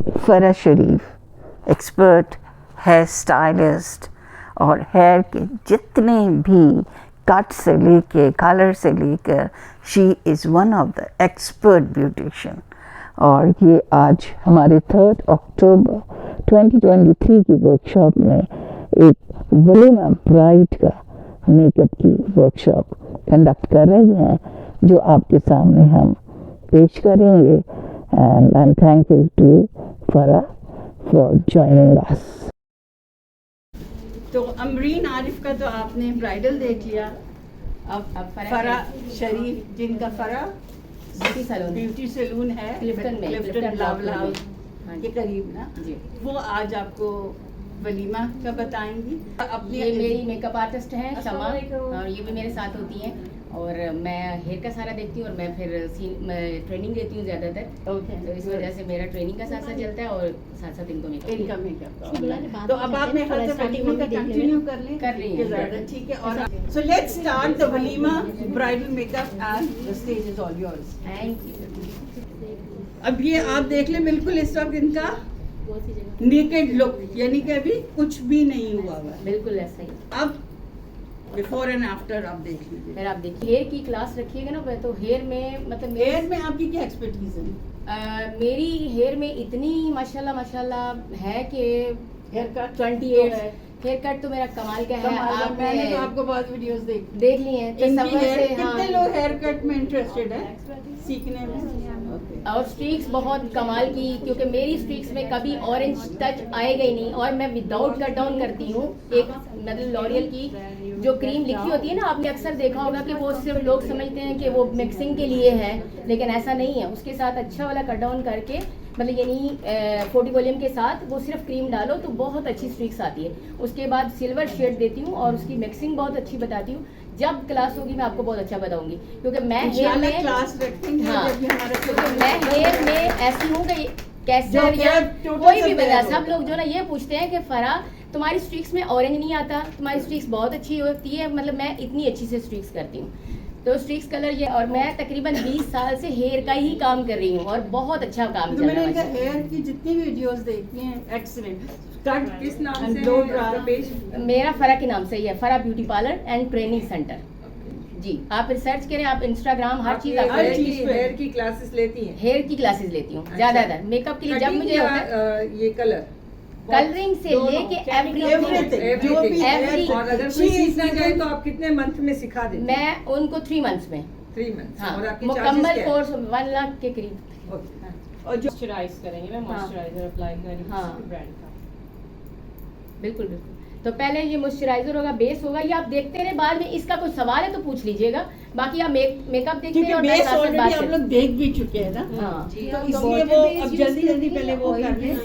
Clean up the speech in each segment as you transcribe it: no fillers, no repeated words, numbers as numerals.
फरा शरीफ expert hair stylist और hair के जितने भी कट से लेके कलर से लेकर she is one of the expert beautician. और ये आज हमारे 3 अक्टूबर 2023 की वर्कशॉप में एक वलीमा ब्राइड का मेकअप की वर्कशॉप कंडक्ट कर रही हैं, जो आपके सामने हम पेश करेंगे। And I am thankful to Farah for joining us. तो अमरीन आरिफ का तो आपने ब्राइडल देख लिया। अब फरा शरीफ जिनका फरा ब्यूटी सैलून है क्लिफ्टन लावला के करीब ना जी, वो आज आपको वलीमा का बताएंगी। अपनी ये मेरी मेकअप आर्टिस्ट हैं शमा, और ये भी मेरे साथ होती हैं और मैं हेयर का सारा देखती हूँ और मैं फिर ट्रेनिंग देती हूँ ज़्यादातर। तो इस वजह से मेरा ट्रेनिंग का साथ साथ चलता है और साथ साथ इनको मेकअप। तो अब आप मेरे ख्याल से वलीमा का कंटिन्यू कर रही हैं। ठीक है, और so let's start the walima bridal makeup and the stage is all yours. Thank you. अब ये आप देख लें, बिल्कुल इस वक्त इनका नेकेड लुक, यानी कि अभी कुछ भी नहीं हुआ हुआ। बिल्कुल ऐसा ही। अब बिफोर एंड आफ्टर आप देख लीजिए। फिर आप देखिए हेयर की क्लास रखिएगा ना, तो हेयर में मतलब हेयर में आपकी क्या एक्सपर्टीज है? मेरी हेयर में इतनी माशाल्लाह है कि हेयर कट 28 हेयर कट तो मेरा कमाल का है। मैंने तो आपको बहुत वीडियोस देख ली हैं। कितने लोग हेयर कट में इंटरेस्टेड है सीखने में? और स्ट्रीक्स बहुत कमाल की, क्योंकि मेरी स्ट्रीक्स में कभी ऑरेंज टच आएगा ही नहीं, और मैं विदाउट कट डाउन करती हूँ। एक मतलब लॉरियल की जो क्रीम लिखी होती है ना, आपने अक्सर देखा होगा कि वो सिर्फ लोग समझते हैं कि वो मिक्सिंग के लिए है, लेकिन ऐसा नहीं है। उसके साथ अच्छा वाला कट डाउन करके मतलब यानी 40 वॉल्यूम के साथ वो सिर्फ क्रीम डालो तो बहुत अच्छी स्ट्रीक्स आती है। उसके बाद सिल्वर शेड देती हूँ और उसकी मिक्सिंग बहुत अच्छी बताती हूँ। जब क्लास होगी मैं आपको बहुत अच्छा बताऊंगी, क्योंकि मैं हेयर में क्लास रखेंगे। हाँ, क्योंकि मैं हेयर में ऐसी हूँ कि कैसे कोई भी बता, सब लोग जो ना ये पूछते हैं कि फरा तुम्हारी स्ट्रीक्स में ऑरेंज नहीं आता, तुम्हारी स्ट्रीक्स बहुत अच्छी होती है। मतलब मैं इतनी अच्छी से स्ट्रीक्स करती हूँ, तो स्ट्रीक्स कलर ये। और मैं तकरीबन 20 साल से हेयर का ही काम कर रही हूँ और बहुत अच्छा काम चल रहा है। मैंने हेयर की जितनी वीडियोस देखी हैं एक्सीलेंट। कट किस नाम से? मेरा फरा के नाम से ही है, Farah beauty parlour and training centre ji. आप रिसर्च करें, आप इंस्टाग्राम हर चीज आप हेयर की क्लासेस लेती हैं? हेयर की क्लासेस लेती हूँ ज्यादातर मेकअप के लिए। जब मुझे होता है ये कलरिंग से लेके एवरीथिंग। और अगर कोई सीखना चाहे तो आप कितने मंथ में सिखा देते? मैं उनको 3 मंथ्स में 3 मंथ। हाँ, और आपकी मुकम्मल कोर्स 1 लाख के करीब। और जो मॉइस्चराइज करेंगे, मैं मॉइस्चराइजर अप्लाई करेंगी ब्रांड का। बिल्कुल बिल्कुल। तो पहले ये मॉइस्चराइजर होगा, बेस होगा, ये आप देखते रहे। बाद में इसका कोई सवाल है तो पूछ लीजिएगा, बाकी आप मेकअप देखते हैं और बेस ऑलरेडी आप लोग देख भी चुके हैं ना। हाँ, तो इसलिए वो अब जल्दी पहले वो कर लें,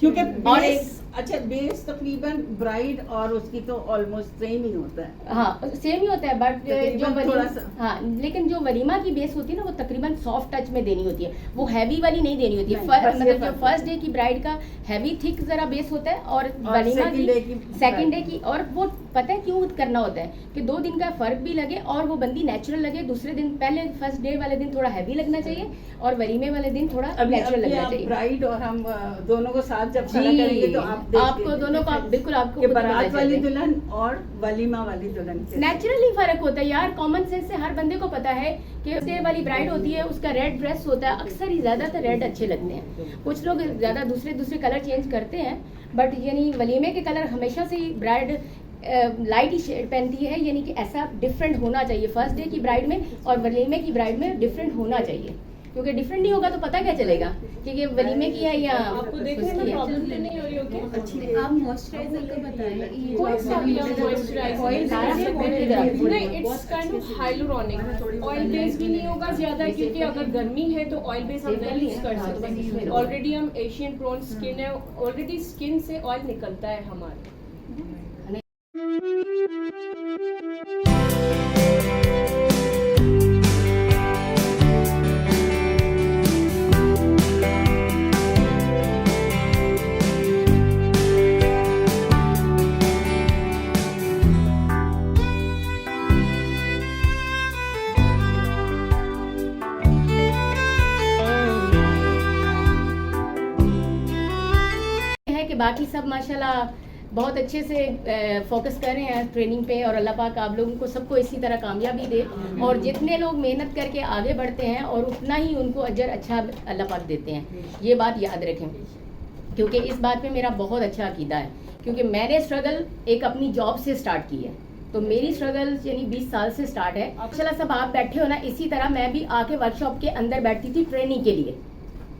क्योंकि बेस अच्छा बेस तकरीबन ब्राइड और उसकी तो ऑलमोस्ट सेम ही होता है। हाँ सेम ही होता है, बट जो वलीमा हाँ, लेकिन जो वलीमा की बेस होती है ना वो तकरीबन सॉफ्ट टच में देनी होती है, वो हैवी वाली नहीं देनी होती है। मतलब जो फर्स्ट डे की ब्राइड का हैवी थिक जरा बेस होता है और वलीमा की सेकंड डे की। और वो पता है क्यों करना होता है कि 2 दिन का फर्क भी लगे और वो बंदी नेचुरल लगे। दूसरे दिन पहले फर्स्ट डे वाले दिन थोड़ा हैवी लगना चाहिए और वलीमे वाले दिन थोड़ा नेचुरल लगना चाहिए। ब्राइड और हम दोनों को साथ जब खड़ा करेंगे तो आपको दोनों का बिल्कुल आपको बारात वाली दुल्हन और वलीमा वाली दुल्हन नेचुरली फर्क होता है यार। कॉमन सेंस से हर बंदे को पता है कि डे वाली ब्राइड होती है उसका रेड ड्रेस होता है, अक्सर ही ज्यादातर रेड अच्छे लगते हैं। कुछ लोग ज्यादा दूसरे कलर चेंज करते हैं, बट यानी वलीमे के कलर हमेशा से ही ब्राइड लाइट ही शेड पहनती है, यानी कि ऐसा डिफरेंट होना चाहिए। फर्स्ट डे की ब्राइड में और वलीमे की ब्राइड में डिफरेंट होना चाहिए, क्योंकि डिफरेंट नहीं होगा तो पता क्या चलेगा कि ये वलीमे की है या आपको देखने में प्रॉब्लम तो नहीं हो रही होगी? अच्छी आप मॉइस्चराइजर का बताएं। कोई सा भी मॉइस्चराइजर नहीं, it's kind of hyaluronic. Oil base भी नहीं होगा ज्यादा, क्योंकि अगर गर्मी है तो ऑयल बेस हम नहीं यूज कर सकते। ऑलरेडी हम एशियन प्रोन स्किन है, ऑलरेडी स्किन से ऑयल निकलता है हमारे। कि बाकी सब माशाल्लाह बहुत अच्छे से फोकस कर रहे हैं ट्रेनिंग पे, और अल्लाह पाक आप लोगों को सबको इसी तरह कामयाबी दे, और जितने लोग मेहनत करके आगे बढ़ते हैं और उतना ही उनको अजर अच्छा अल्लाह पाक देते हैं, ये बात याद रखें। क्योंकि इस बात पे मेरा बहुत अच्छा अकीदा है, क्योंकि मैंने स्ट्रगल एक अपनी जॉब से स्टार्ट की है, तो मेरी स्ट्रगल यानी 20 साल से स्टार्ट है। माशाल्लाह सब आप बैठे हो ना, इसी तरह मैं भी आके वर्कशॉप के अंदर बैठती थी ट्रेनिंग के लिए,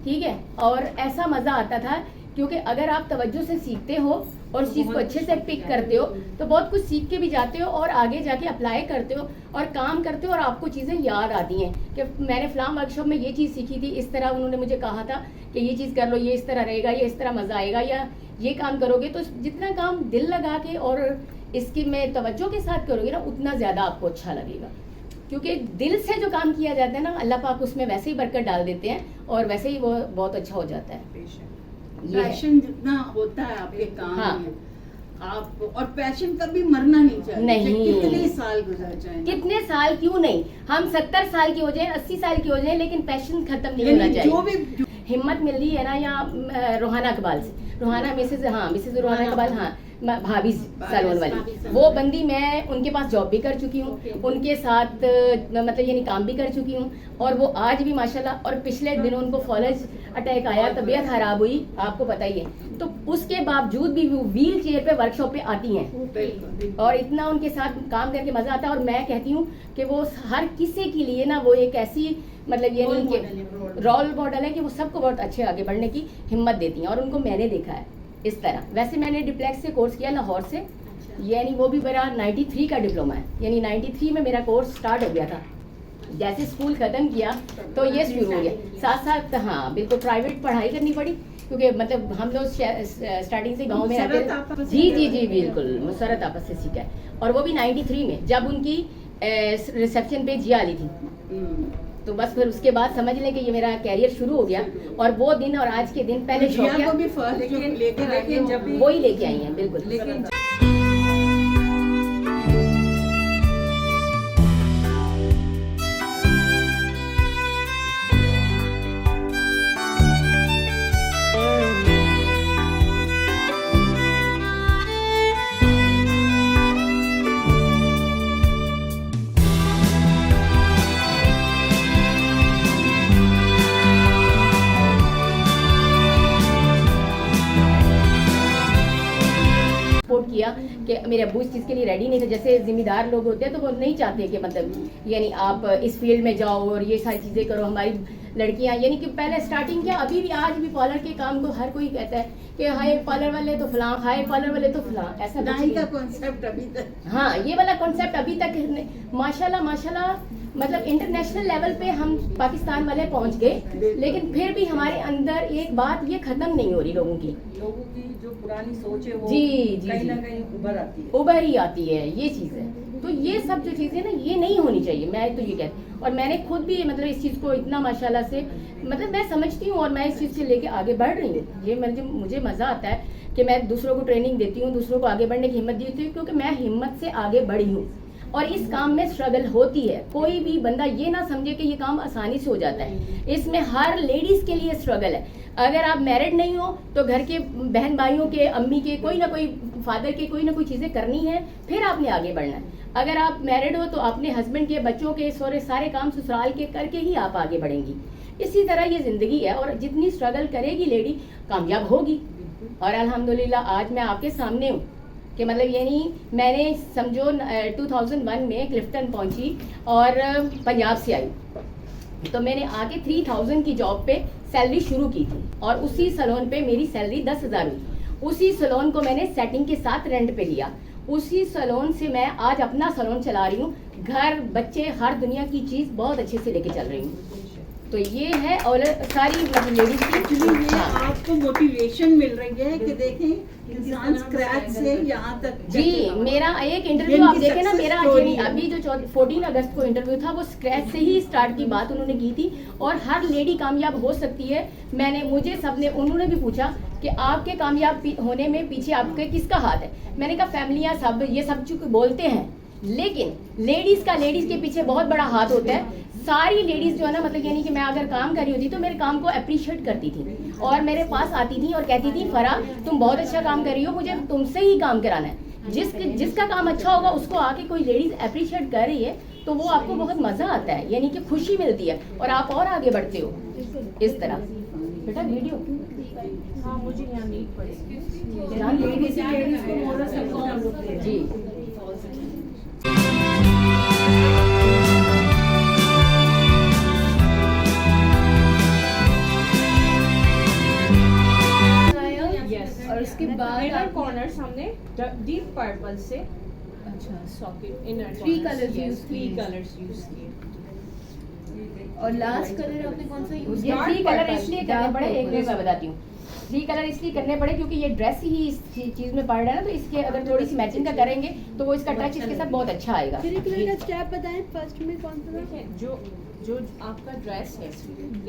ठीक है, और ऐसा मज़ा आता था, क्योंकि अगर आप तवज्जो से सीखते हो और उस चीज़ को अच्छे से पिक करते हो तो बहुत कुछ सीख के भी जाते हो और आगे जाके अप्लाई करते हो और काम करते हो, और आपको चीज़ें याद आती हैं कि मैंने फ़लाँ वर्कशॉप में ये चीज़ सीखी थी, इस तरह उन्होंने मुझे कहा था कि ये चीज़ कर लो, ये इस तरह रहेगा, ये इस तरह मज़ा आएगा, या ये काम करोगे तो जितना काम दिल लगा के और इसकी में तवज्जो के साथ करोगे ना, उतना ज़्यादा आपको अच्छा लगेगा। क्योंकि दिल से जो काम किया जाता है ना, अल्लाह पाक उसमें वैसे ही बरकत डाल देते हैं और वैसे ही वो बहुत अच्छा हो जाता है। ये है। पैशन जितना होता है आपके काम हाँ। में, आप और पैशन कभी मरना नहीं चाहिए। नहीं। कितने साल गुजर जाए, कितने साल क्यों नहीं, हम 70 साल की हो जाए, 80 साल की हो जाए, लेकिन पैशन खत्म नहीं होना चाहिए। जो भी हिम्मत मिल रही है ना, या रोहाना इकबाल से, रोहाना मिसेज रोहाना इकबाल, हाँ भाभी सैलून वाली, वो बंदी मैं उनके पास जॉब भी कर चुकी हूँ, उनके साथ मतलब यानी काम भी कर चुकी हूँ, और वो आज भी माशाल्लाह, और पिछले दिनों उनको फॉलेज अटैक आया, तबीयत खराब हुई, आपको पता ही है, तो उसके बावजूद भी वो व्हील चेयर पे वर्कशॉप पे आती हैं, और इतना उनके साथ काम करके मजा आता है। और मैं कहती हूँ कि वो हर किसी के लिए ना, वो एक ऐसी मतलब ये नहीं कि रोल मॉडल है कि वो सबको बहुत अच्छे आगे बढ़ने की हिम्मत देती हैं, और उनको मैंने देखा है इस तरह। वैसे मैंने डिप्लेक्स से कोर्स किया लाहौर से, यानी वो भी मेरा 93 का डिप्लोमा है, यानी 93 में मेरा कोर्स स्टार्ट हो गया था। जैसे स्कूल ख़त्म किया तो ये शुरू हो गया, साथ साथ हाँ बिल्कुल प्राइवेट पढ़ाई करनी पड़ी, क्योंकि मतलब हम लोग स्टार्टिंग से गांव में रहते थे। जी बिल्कुल, मुसरत आपस से सीखा है, और वो भी 93 में, जब उनकी रिसेप्शन पे जिया ली थी, तो बस फिर उसके बाद समझ लें कि ये मेरा कैरियर शुरू हो गया। और वो दिन और आज के दिन पहले जिया को भी फर्स्ट जो लेकर आए थे, जब वो ही लेके आई हैं बिल्कुल। किया कि मेरे अब्बू इस चीज़ के लिए रेडी नहीं थे। जैसे जिम्मेदार लोग होते हैं तो वो नहीं चाहते कि मतलब यानी आप इस फील्ड में जाओ और ये सारी चीज़ें करो। हमारी लड़कियां यानी कि पहले स्टार्टिंग किया, अभी भी आज भी पार्लर के काम को हर कोई कहता है कि हाय पार्लर वाले तो फलां, हाय पार्लर वाले तो फलां, ऐसा नहीं का कॉन्सेप्ट अभी तक, हाँ ये वाला कॉन्सेप्ट अभी तक माशाल्लाह मतलब इंटरनेशनल लेवल पे हम पाकिस्तान वाले पहुंच गए, लेकिन फिर भी हमारे अंदर एक बात ये खत्म नहीं हो रही, लोगों की जो पुरानी सोच है वो जी कहीं ना कहीं उभर ही आती है, ये चीज़ है। तो ये सब जो चीज़ें ना ये नहीं होनी चाहिए, मैं तो ये कहती हूँ। और मैंने खुद भी मतलब इस चीज़ को इतना माशाल्लाह से मतलब मैं समझती हूँ और मैं इस चीज़ से लेके आगे बढ़ रही हूँ। ये मुझे मज़ा आता है कि मैं दूसरों को ट्रेनिंग देती हूँ, दूसरों को आगे बढ़ने की हिम्मत देती हूँ, क्योंकि मैं हिम्मत से आगे बढ़ी हूँ। और इस काम में स्ट्रगल होती है, कोई भी बंदा ये ना समझे कि ये काम आसानी से हो जाता है। इसमें हर लेडीज़ के लिए स्ट्रगल है। अगर आप मैरिड नहीं हो तो घर के बहन भाइयों के, अम्मी के, कोई ना कोई फादर के कोई ना कोई चीज़ें करनी है, फिर आपने आगे बढ़ना है। अगर आप मैरिड हो तो अपने हस्बैंड के, बच्चों के, सारे काम ससुराल के करके ही आप आगे बढ़ेंगी। इसी तरह ये ज़िंदगी है, और जितनी स्ट्रगल करेगी लेडी कामयाब होगी। और अल्हम्दुलिल्लाह आज मैं आपके सामने हूँ कि मतलब यानी मैंने समझो 2001 में क्लिफ्टन पहुंची और पंजाब से आई, तो मैंने आके 3000 की जॉब पे सैलरी शुरू की थी, और उसी सैलून पे मेरी सैलरी 10,000 हुई। उसी सैलून को मैंने सेटिंग के साथ रेंट पे लिया। उसी सैलून से मैं आज अपना सैलून चला रही हूँ, घर, बच्चे, हर दुनिया की चीज़ बहुत अच्छे से लेके चल रही हूँ। तो ये है, और सारी लेडीज की ये आपको मोटिवेशन मिल रही है कि देखें इंसान स्क्रैच से यहाँ तक। जी मेरा एक इंटरव्यू आप देखें ना, मेरा अभी जो 14 अगस्त को इंटरव्यू था वो स्क्रैच से ही स्टार्ट की बात उन्होंने की थी, और हर लेडी कामयाब हो सकती है। उन्होंने भी पूछा कि आपके कामयाब होने में पीछे आपके किसका हाथ है। मैंने कहा फैमिलियाँ सब ये सब चूँकि बोलते हैं, लेकिन लेडीज़ के पीछे बहुत बड़ा हाथ होता है। सारी लेडीज़ जो है ना, मतलब यानी कि मैं अगर काम कर रही होती तो मेरे काम को अप्रिशिएट करती थी, और मेरे पास आती थी और कहती थी फरा तुम बहुत अच्छा काम कर रही हो, मुझे तुमसे ही काम कराना है। जिसका काम अच्छा होगा उसको आके कोई लेडीज अप्रिशिएट कर रही है तो वो आपको बहुत मजा आता है, यानी कि खुशी मिलती है और आप और आगे बढ़ते हो इस तरह। बेटा वीडियो हाँ मुझे यहाँ नीड पड़ेगी ध्यान दीजिए। जी और उसके बाद कॉर्नर्स हमने डीप पर्पल से अच्छा socket inner Three colours use three किए। कलर्स यूज किए। और लास्ट कलर आपने कौन सा यूज ये Dark 3 कलर purple, इसलिए करने पड़े, एक मिनट मैं बताती हूँ। 3 कलर इसलिए करने पड़े क्योंकि ये ड्रेस ही इस चीज में पड़ रहा है ना, तो इसके अगर थोड़ी सी मैचिंग का करेंगे तो वो इसका टच इसके साथ बहुत अच्छा आएगा। फिर कलर का स्टेप बताएं, फर्स्ट में कौन सा था? देखिए जो आपका ड्रेस है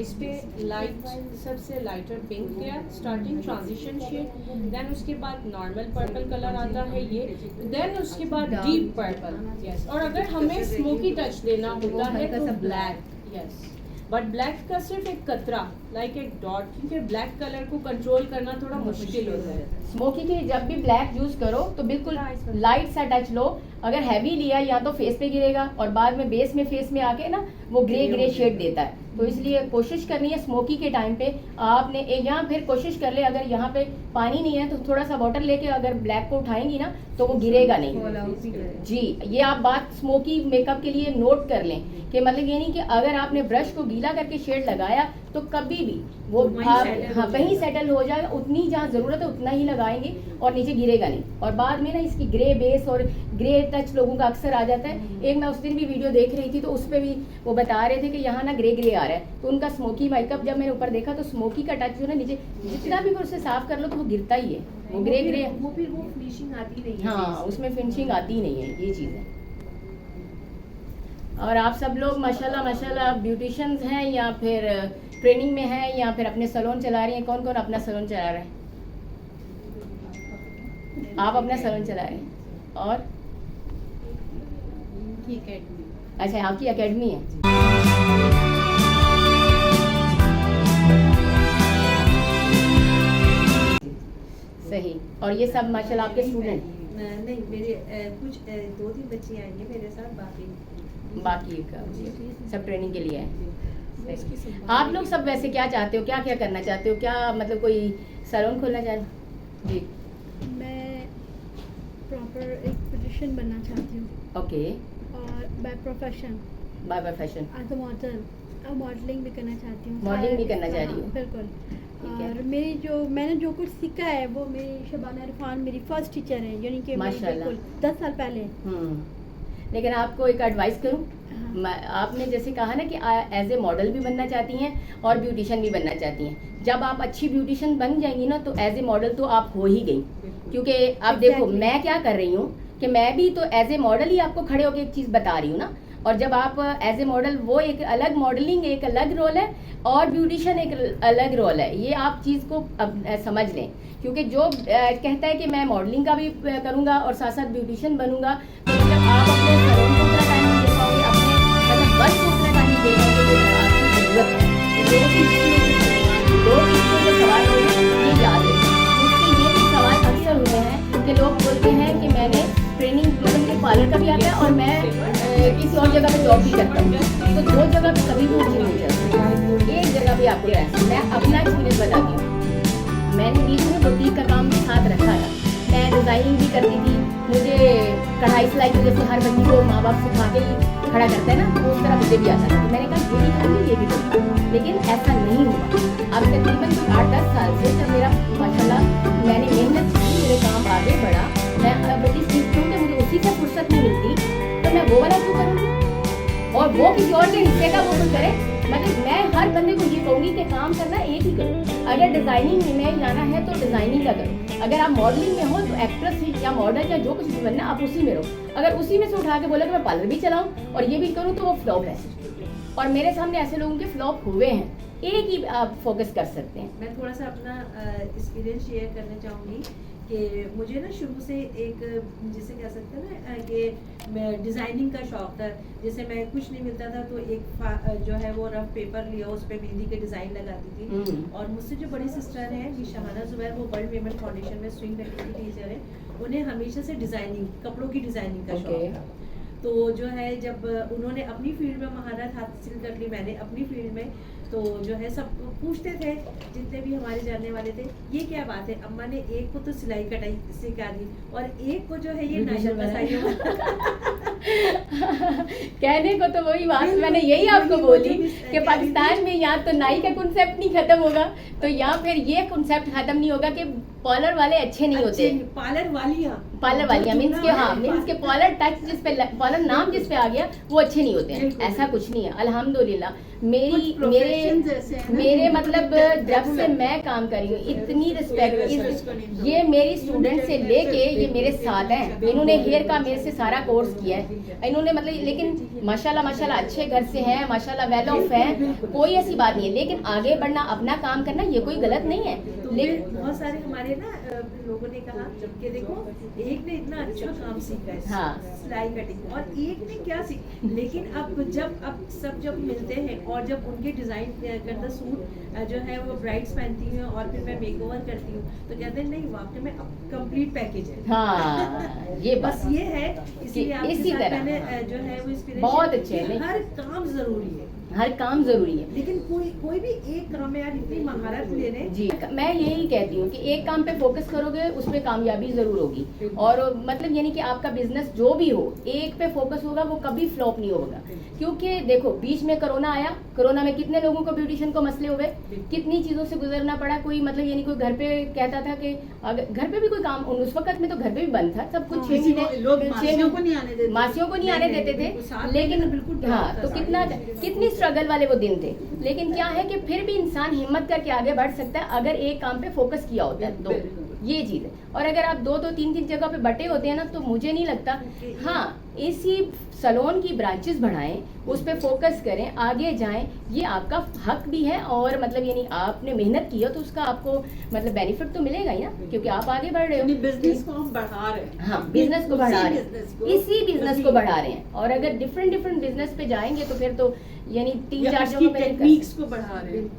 इस पे लाइट सबसे लाइटर पिंक किया स्टार्टिंग ट्रांजिशन शेड, देन उसके बाद नॉर्मल पर्पल कलर आता है ये, देन उसके बाद डीप पर्पल। यस, और अगर हमें स्मोकी टच देना होता है तो ब्लैक। यस, बट ब्लैक का सिर्फ एक कतरा लाइक एक डॉट, क्योंकि ब्लैक कलर को कंट्रोल करना थोड़ा मुश्किल होता है। स्मोकी के जब भी ब्लैक यूज करो तो बिल्कुल लाइट सा टच लो। अगर हैवी लिया या तो फेस पे गिरेगा और बाद में बेस में फेस में आके ना वो ग्रे शेड देता है, तो इसलिए कोशिश करनी है स्मोकी के टाइम पे आपने यहाँ फिर कोशिश कर ले, अगर यहाँ पे पानी नहीं है तो थोड़ा सा वाटर लेके अगर ब्लैक को उठाएंगी ना तो वो गिरेगा नहीं। जी, ये आप बात स्मोकी मेकअप के लिए नोट कर लें कि मतलब ये नहीं कि अगर आपने ब्रश को गीला करके शेड लगाया तो कभी भी वो वहीं सेटल हो जाएगा, उतनी जहाँ जरूरत है उतना ही लगाएंगे और नीचे गिरेगा नहीं। और बाद में ना इसकी ग्रे बेस और ग्रे टच लोगों का अक्सर आ जाता है। एक मैं उस दिन भी वीडियो देख रही थी तो उस पर भी वो बता रहे थे कि यहाँ ना ग्रे आ रहा है, तो उनका स्मोकी मेकअप जब मैंने ऊपर देखा तो स्मोकी का टच जो है नीचे जितना भी उससे साफ कर लो तो वो गिरता ही है, वो ग्रे वो फिर वो फिनिशिंग आती नहीं है। हाँ, उसमें फिनिशिंग आती नहीं है, ये चीज़ है। और आप सब लोग माशाल्लाह ब्यूटिशियंस हैं या फिर ट्रेनिंग में हैं या फिर अपने सैलून चला रही हैं? कौन कौन अपना सैलून चला रहे हैं? आप अपना सैलून चला रहे हैं और अच्छा आपकी एकेडमी है। सही, और ये सब माशाल्लाह आपके स्टूडेंट? नहीं, मेरे कुछ 2-3 बच्ची आई हैं मेरे साथ, बाकी का सब ट्रेनिंग के लिए है। आप लोग सब वैसे क्या चाहते हो, क्या क्या करना चाहते हो, क्या मतलब कोई सैलून खोलना चाह रहे हो? जी, मैं प्रॉपर एक ब्यूटिशियन बनना चाहती हूँ। ओके, और by profession by fashion as a model modelling भी करना चाहती हूँ। मॉडलिंग भी करना चाह रही हो? बिल्कुल। ठीक है। और मैंने जो कुछ सीखा है वो मेरी शबाना इरफान मेरी फर्स्ट टीचर है, यानी कि मेरी माशाल्लाह। बिल्कुल 10 साल पहले। लेकिन आपको एक एडवाइस करूं, हाँ। आपने जैसे कहा ना कि एज ए मॉडल भी बनना चाहती हैं और ब्यूटिशियन भी बनना चाहती हैं। जब आप अच्छी ब्यूटिशियन बन जाएंगी ना तो एज ए मॉडल तो आप हो ही गई, क्योंकि आप देखो Exactly. मैं क्या कर रही हूँ कि मैं भी तो एज ए मॉडल ही आपको खड़े होकर एक चीज़ बता रही हूँ ना। और जब आप एज ए मॉडल, वो एक अलग मॉडलिंग एक अलग रोल है और ब्यूटिशियन एक अलग रोल है, ये आप चीज़ को अब समझ लें। क्योंकि जो कहता है कि मैं मॉडलिंग का भी करूँगा और साथ साथ ब्यूटिशियन बनूंगा, तो जब आप अपने सैलून को उतना टाइम नहीं दे पाओगे, अपने मतलब वर्क को उतना टाइम नहीं दे पाओगे, तो आपकी जरूरत है। दो चीज़ों के सवाल होंगे, ये याद रखें। मुझसे ये भी सवाल अक्सर हुए हैं कि लोग बोलते हैं कि मैंने ट्रेनिंग मतलब मुझे पार्लर का भी आता है और मैं किसी और जगह पे जॉब भी करता हूँ, तो 2 जगह पे कभी भी मुझे नहीं चलती, एक जगह पे आपको रहना। मैं अपना एक्सपीरियंस बताती हूँ। मैंने बीच में बुटीक का काम भी साथ रखा था, मैं डिज़ाइनिंग भी करती थी। मुझे कढ़ाई सिलाई तो जैसे हर बच्ची को माँ बाप सिखा के ही खड़ा करता है ना, तो उस तरह मुझे भी आता था। तो मैंने कहा ये भी करूँगी, ये भी करूँगी, लेकिन ऐसा नहीं हुआ। अब तकरीबन 8-10 साल से जब मेरा माशाल्लाह मैंने मेहनत की, मेरे काम आगे बढ़ा, मैं बड़ी सीखती हूँ कि मुझे उसी से फुर्सत नहीं मिलती, तो मैं वो वाला क्यों करूँगी और वो किसी और के हिस्से का वो कुछ करे। मतलब मैं हर बंदे को ये कहूँगी कि काम करना एक ही करो। अगर डिज़ाइनिंग में जाना है तो डिज़ाइनिंग का करो, अगर आप मॉडलिंग में हो तो एक्ट्रेस या मॉडल या जो कुछ भी बनना आप उसी में रहो। अगर उसी में से उठा के बोले कि मैं पार्लर भी चलाऊँ और ये भी करूँ तो वो फ्लॉप है। और मेरे सामने ऐसे लोगों के फ्लॉप हुए हैं एक ही आप फोकस कर सकते हैं। मैं थोड़ा सा अपना एक्सपीरियंस शेयर करना चाहूँगी कि मुझे ना शुरू से एक जिसे कह सकते हैं ना कि डिज़ाइनिंग का शौक था। जैसे मैं कुछ नहीं मिलता था तो एक जो है वो रफ पेपर लिया, उस पर मेहंदी के डिज़ाइन लगाती थी। और मुझसे जो बड़ी सिस्टर है कि शहाना ज़ुबैर, वो वर्ल्ड विमेन फाउंडेशन में स्विंग एक्टिविटी टीचर है, उन्हें हमेशा से डिज़ाइनिंग, कपड़ों की डिज़ाइनिंग का शौक था। तो जो है जब उन्होंने अपनी फील्ड में महारत हासिल कर ली, मैंने अपनी फील्ड में, तो जो है सब पूछते थे जितने भी हमारे जानने वाले थे, ये क्या बात है, अम्मा ने एक को तो सिलाई कटाई सिखा दी और एक को जो है ये नाइजर कसाई। कहने को तो वही बात मैंने यही आपको बोली कि पाकिस्तान में यहाँ तो नाई का कॉन्सेप्ट नहीं खत्म होगा, तो यहाँ फिर ये कॉन्सेप्ट खत्म नहीं होगा कि पार्लर वाले अच्छे नहीं होते। पार्लर वालियाँ मीन्स के मीन्स के पार्लर टच जिस पे, पार्लर नाम जिस पे आ गया वो अच्छे नहीं होते हैं। ऐसा कुछ नहीं है, अल्हम्दुलिल्लाह। मेरे मतलब जब से मैं काम कर रही हूँ इतनी रिस्पेक्ट, ये मेरी स्टूडेंट से लेके ये मेरे साथ हैं, इन्होंने हेयर का मेरे से सारा कोर्स किया है इन्होंने, मतलब लेकिन माशाल्लाह अच्छे घर से हैं, माशाल्लाह वेल ऑफ है, कोई ऐसी बात नहीं है। लेकिन आगे बढ़ना, अपना काम करना, ये कोई गलत नहीं है। लेकिन बहुत सारे हमारे ना लोगों ने कहा कि देखो एक ने इतना अच्छा काम सीखा है, हाँ। सिलाई कटिंग, और एक ने क्या सीखा। लेकिन अब सब जब मिलते हैं और जब उनके डिजाइन करदा सूट जो है वो ब्राइड्स पहनती हैं और फिर मैं मेकओवर करती हूँ, तो कहते हैं नहीं वाकई में अब कंप्लीट पैकेज है। हाँ, ये बस ये है, इसलिए इसी तरह मैंने जो है वो एक्सपीरियंस बहुत अच्छे है। हर काम जरूरी है, हर काम जरूरी है, लेकिन कोई भी एक काम में यार इतनी महारत ले रहे। जी मैं यही कहती हूँ कि एक काम पे फोकस करोगे उसमें कामयाबी जरूर होगी। और मतलब यानी कि आपका बिजनेस जो भी हो, एक पे फोकस होगा वो कभी फ्लॉप नहीं होगा। क्योंकि देखो बीच में कोरोना आया, कोरोना में कितने लोगों को ब्यूटिशियन को मसले हुए, कितनी चीजों से गुजरना पड़ा। कोई मतलब यानी कोई घर पे कहता था कि अगर घर पे भी कोई काम, उस वक्त में तो घर पे भी बंद था सब कुछ, 6 महीने लोग मासियों को नहीं आने देते थे। लेकिन हाँ, तो कितनी स्ट्रगल वाले वो दिन थे। लेकिन क्या है कि फिर भी इंसान हिम्मत करके आगे बढ़ सकता है अगर एक काम पे फोकस किया होता है तो, ये चीज है। और अगर आप 2-2, 3-3 जगह पे बटे होते हैं ना, तो मुझे नहीं लगता। हाँ, इसी सलोन की ब्रांचेस बढ़ाएं, उस पे फोकस करें, आगे जाएं, ये आपका हक भी है। और मतलब यानी आपने मेहनत की हो तो उसका आपको मतलब बेनिफिट तो मिलेगा ही ना, क्योंकि आप आगे बढ़ रहे हो। बिजनेस को हम बढ़ा रहे हैं। हाँ, बिजनेस को बढ़ा रहे हैं, इसी बिजनेस को बढ़ा रहे हैं। और अगर डिफरेंट बिजनेस पे जाएंगे तो फिर तो यानी 3-4 जगह पे टेक्निक्स को बढ़ा रहे हैं।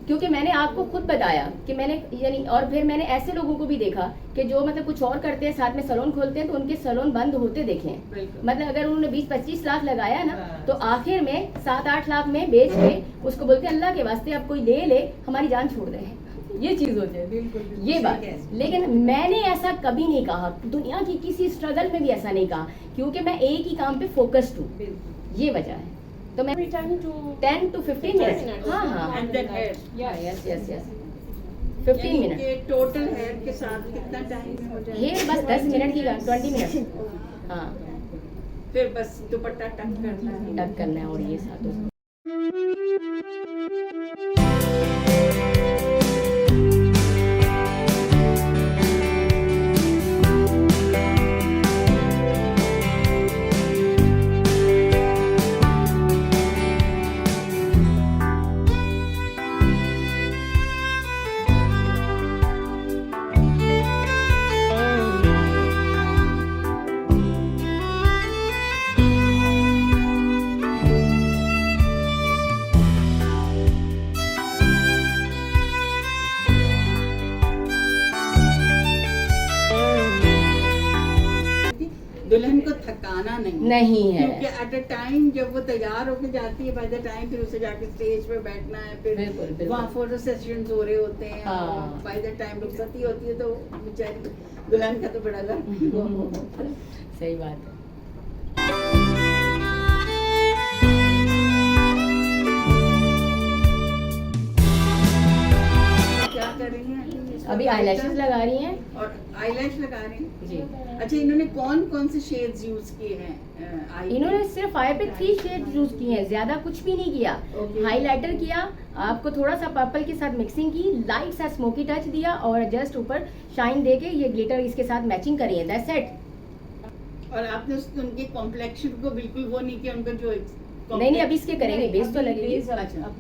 क्योंकि मैंने आपको खुद बताया कि मैंने यानी, और फिर मैंने ऐसे लोगों को भी देखा कि जो मतलब कुछ और करते हैं, साथ में सैलून खोलते हैं, तो उनके सैलून बंद होते देखे हैं। मतलब अगर उन्होंने 20-25 लाख लगाया ना, तो आखिर में 7-8 लाख में बेच के उसको बोलते हैं अल्लाह के वास्ते अब कोई ले हमारी जान छोड़ दे। ये चीज हो जाए, ये बात। लेकिन मैंने ऐसा कभी नहीं कहा, दुनिया की किसी स्ट्रगल में भी ऐसा नहीं कहा, क्योंकि मैं एक ही काम पे फोकस्ड हूँ, ये वजह है। तो मैं 10 to 15 मिनट, हाँ, and then hair, yes 15 minute. Total hair के साथ कितना टाइम हो जाए? हेयर बस 10 मिनट की, 20 मिनट। हाँ, फिर बस दुपट्टा टक करना है, टक करना है, और ये साथ दुल्हन को थकाना नहीं है, क्योंकि एट अ टाइम जब वो तैयार होकर जाती है, बाय द टाइम फिर उसे जाके स्टेज पे बैठना है, फिर वहाँ फोटो सेशंस हो रहे होते हैं, बाय द टाइम रुखसती होती है, तो बेचारी दुल्हन का तो बड़ा सही बात है। क्या कर रही हैं अभी आईलैशेस लगा रही हैं और आईलैश लगा रही हैं जी। अच्छा, इन्होंने कौन से शेड्स यूज किए हैं? इन्होंने सिर्फ आई पे 3 शेड यूज किए हैं, ज्यादा कुछ भी नहीं किया। हाइलाइटर किया, आपको थोड़ा सा पर्पल के साथ मिक्सिंग की, लाइट सा स्मोकी टच दिया, और जस्ट ऊपर शाइन देके ये ग्लिटर इसके साथ मैचिंग करी है, दैट्स इट। और आपने उनके कॉम्प्लेक्शन को बिल्कुल वो नहीं किया, उनका जो नहीं अभी इसके करेंगे, बेस तो लगेगी।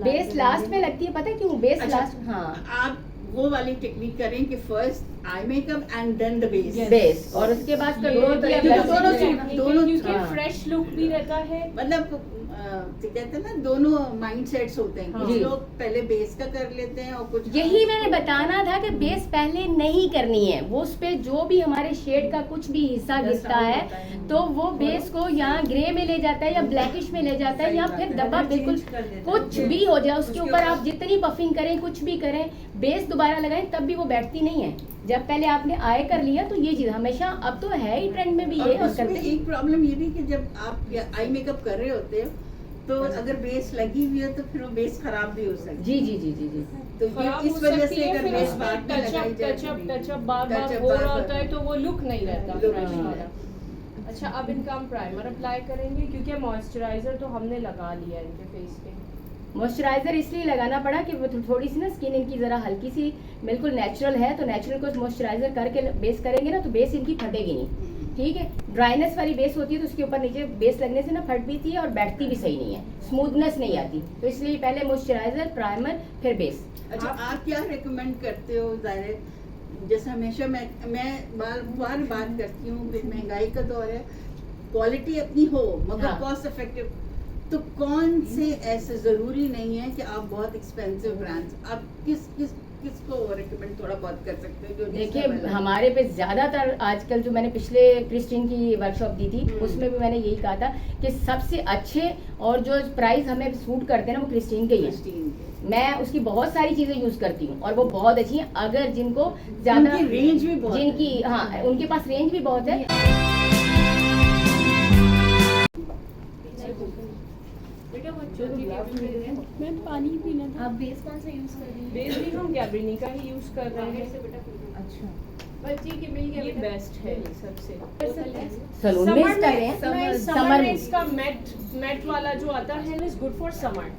बेस लास्ट में लगती है, पता है क्यों? बेस अच्छा, लास्ट, हाँ आप वो वाली टेक्निक करें कि first eye makeup and then the base. Base, और उसके बाद दोनों क्योंकि हाँ। फ्रेश लुक भी रहता है। मतलब कहते हैं ना, दोनों माइंड सेट्स होते हैं। कुछ जी। लोग पहले बेस का कर लेते हैं और कुछ यही मैंने बताना था कि बेस पहले नहीं करनी है। वो उस पे जो भी हमारे शेड का कुछ भी हिस्सा गिरता है तो वो बेस को यहाँ ग्रे में ले जाता है या ब्लैकिश में ले जाता है, या फिर धब्बा बिल्कुल कुछ भी हो जाए उसके ऊपर आप जितनी पफिंग करें, कुछ भी करें, बेस दोबारा लगाएं तब भी वो बैठती नहीं है। जब पहले आपने आय कर लिया तो ये चीज हमेशा, अब तो है ही ट्रेंड में भी ये, और और उसमें करते हैं। एक प्रॉब्लम ये भी कि जब आप आई मेकअप कर रहे होते हो तो अगर बेस लगी हुई है तो फिर वो बेस खराब भी हो सकती है। जी जी जी जी जी। तो ये खराब इस हो वजह सकती से है, अगर फिर बेस उसमें बाद में लगाई जाए टचअप बार Touch-up हो रहा बार-बार। होता है तो वो लुक नहीं रहता Look फ्रेश नहीं वाला। अच्छा, अब इनका हम प्राइमर अप्लाई करेंगे क्योंकि मॉइस्चराइजर तो हमने लगा लिया इनके फेस पे। मॉइस्चराइजर इसलिए लगाना पड़ा कि वो थोड़ी सी ना स्किन इनकी ज़रा हल्की सी बिल्कुल नेचुरल है, तो नेचुरल को मॉइस्चराइजर करके बेस करेंगे ना तो बेस इनकी फटेगी नहीं। ठीक है, ड्राइनेस वाली बेस होती है तो उसके ऊपर नीचे बेस लगने से ना फट भी थी और बैठती भी सही नहीं है, स्मूथनेस नहीं आती। तो इसलिए पहले मॉइस्चराइजर, प्राइमर, फिर बेस। अच्छा, आप क्या रिकमेंड करते हो? ज़ाहिर जैसे हमेशा मैं बार बात करती हूँ कि महंगाई का दौर है, क्वालिटी अपनी हो मगर हाँ। कॉस्ट इफेक्टिव, तो कौन से ऐसे ज़रूरी नहीं है कि आप बहुत एक्सपेंसिव ब्रांड्स, आप किसको रिकमेंड थोड़ा बहुत कर सकते हो? जो देखिए reasonable है? हमारे पे ज़्यादातर आजकल जो मैंने पिछले क्रिस्टीन की वर्कशॉप दी थी उसमें भी मैंने यही कहा था कि सबसे अच्छे और जो प्राइस हमें सूट करते हैं ना वो क्रिस्टीन के ही हैं। Christine के। मैं उसकी बहुत सारी चीज़ें यूज़ करती हूँ और वो बहुत अच्छी हैं। अगर जिनको ज़्यादा उनकी रेंज भी बहुत है। जिनकी हाँ उनके पास रेंज भी बहुत है। मैं पानी पीना था। आप बेस कौन सा यूज कर रही हैं? बेस भी हम गैब्रिनी का ही यूज कर रहे हैं। अच्छा, बच्ची की मिल ये बेस्ट है सबसे। सलून में कर रहे हैं समर समर में में। इसका मैट वाला जो आता है is good for summer.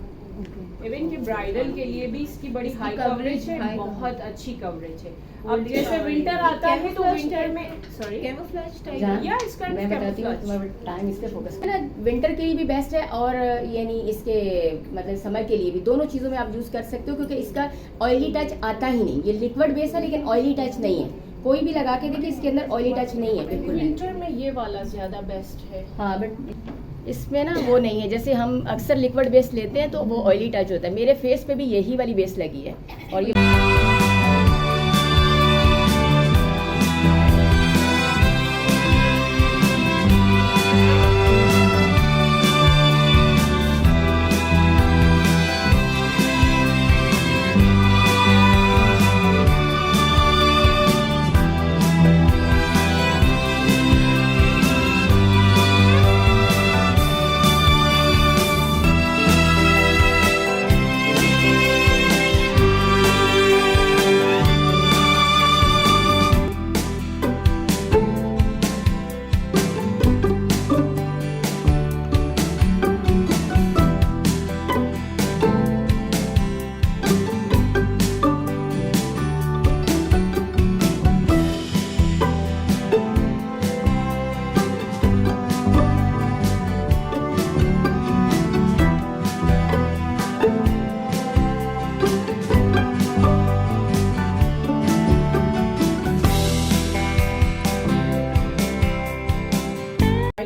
Even के ब्राइडल के लिए भी इसकी बड़ी हाई कवरेज है, बहुत अच्छी कवरेज है। अब जैसे विंटर आता है तो विंटर में सॉरी कैमोफ्लेज टाइप। जहाँ- या इसका मैं बताती हूँ, camouflage। तुम्हारा टाइम इस पे फोकस ना, विंटर के लिए भी बेस्ट है और यानी इसके मतलब समर के लिए भी, दोनों चीज़ों में आप यूज़ कर सकते हो क्योंकि इसका ऑयली टच आता ही नहीं। ये लिक्विड बेस है लेकिन ऑयली टच नहीं है। कोई भी लगा के देखिए इसके अंदर ऑयली टच नहीं है बिल्कुल भी। विंटर में ये वाला ज्यादा बेस्ट है। हाँ बट इसमें ना वो नहीं है, जैसे हम अक्सर लिक्विड बेस लेते हैं तो वो ऑयली टच होता है। मेरे फेस पे भी यही वाली बेस लगी है और ये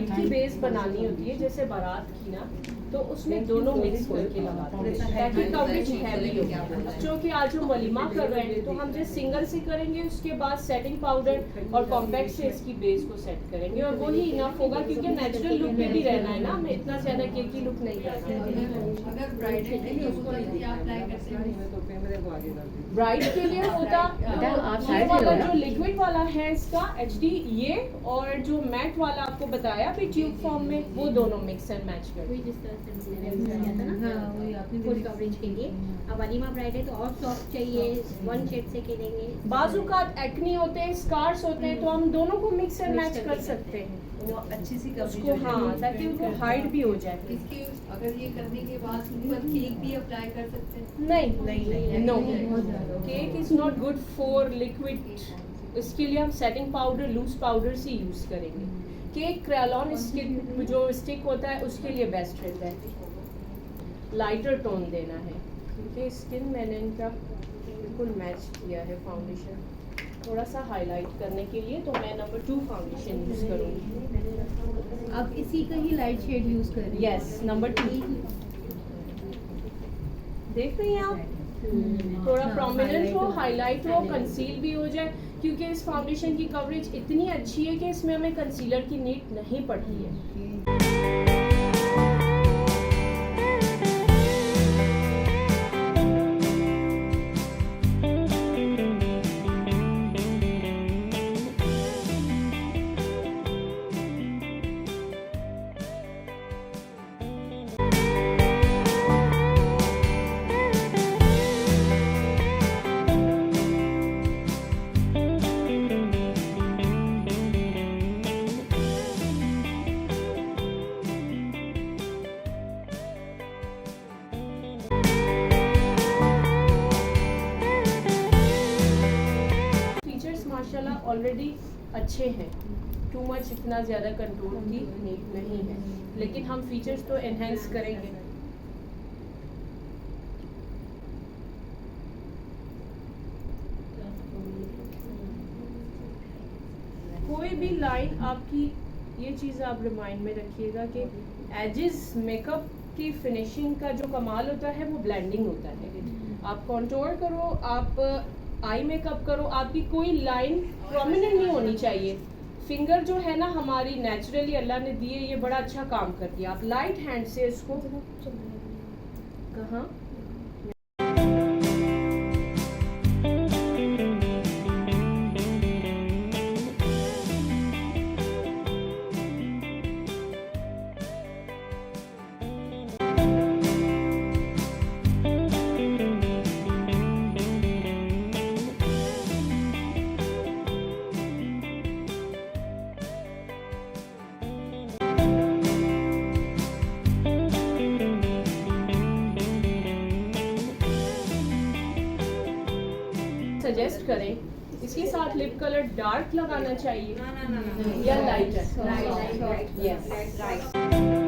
की बेस बनानी होती है जैसे बारात की ना, तो उसमें दोनों मिक्स करके लगाते हैं ताकि कवरेज हैवी हो। क्योंकि आज हम वलीमा कर रहे हैं तो हम जैसे सिंगल से करेंगे, उसके बाद सेटिंग पाउडर और कॉम्पैक्ट से इसकी बेस को सेट करेंगे और वही इनफ होगा क्योंकि नेचुरल लुक में भी रहना है ना, हमें इतना ज्यादा केकी लुक नहीं करना है। अगर ब्राइडल के लिए उसको नहीं अप्लाई करते हैं ब्राइड के लिए होता बेटा, आप ये साइड वाला में हो ना? जो लिक्विड वाला है इसका HD ये, और जो मैट वाला आपको बताया भी ट्यूब फॉर्म में, वो दोनों मिक्स एंड मैच कर। वही जिस तरह से मैंने यूज किया था ना, हाँ वही आपने फुल कवरेज के लिए। अब वलीमा ब्राइड है तो और सॉफ्ट चाहिए, वन शेड से खेलेंगे। बाजू का एक्नी होते हैं, स्कार्स होते हैं, तो हम दोनों को मिक्स एंड मैच कर सकते हैं वो अच्छी सी कवरेज उसको, हाँ, ताकि वो हाइड भी हो जाए। इसकी अगर ये करने के बाद ऊपर केक भी अप्लाई कर सकते हैं? नहीं no, cake is not good for liquid. इसके लिए हम सेटिंग पाउडर, लूज पाउडर से यूज करेंगे। केक क्रेलॉन जो स्टिक होता है उसके लिए बेस्ट रहता है। लाइटर टोन देना है, क्योंकि स्किन मैंने इनका बिल्कुल मैच किया है फाउंडेशन थोड़ा सा हाईलाइट करने के लिए, तो मैं नंबर 2 फाउंडेशन यूज़ करूँगी। आप इसी का ही लाइट शेड यूज कर रही हैं? यस, नंबर 2 देख रही हैं आप, थोड़ा प्रोमिनेंट हो, हाईलाइट हो, कंसील भी हो जाए, क्योंकि इस फाउंडेशन की कवरेज इतनी अच्छी है कि इसमें हमें कंसीलर की नीड नहीं पड़ती है। माशाल्लाह ऑलरेडी अच्छे हैं, टू मच इतना ज़्यादा कंट्रोल की नीड नहीं है, लेकिन हम फीचर्स तो एनहेंस करेंगे। कोई भी लाइन आपकी, ये चीज़ आप रिमाइंड में रखिएगा कि एजेस मेकअप की फिनिशिंग का जो कमाल होता है वो ब्लेंडिंग होता है। आप कॉन्टोर करो, आप आई मेकअप करो, आपकी कोई लाइन प्रोमिनेंट नहीं होनी चाहिए। फिंगर जो है ना हमारी नेचुरली अल्लाह ने दिए, ये बड़ा अच्छा काम करती है। आप लाइट हैंड से इसको कहाँ सजेस्ट करें, इसके साथ लिप कलर डार्क लगाना चाहिए या लाइटर? Light, yes.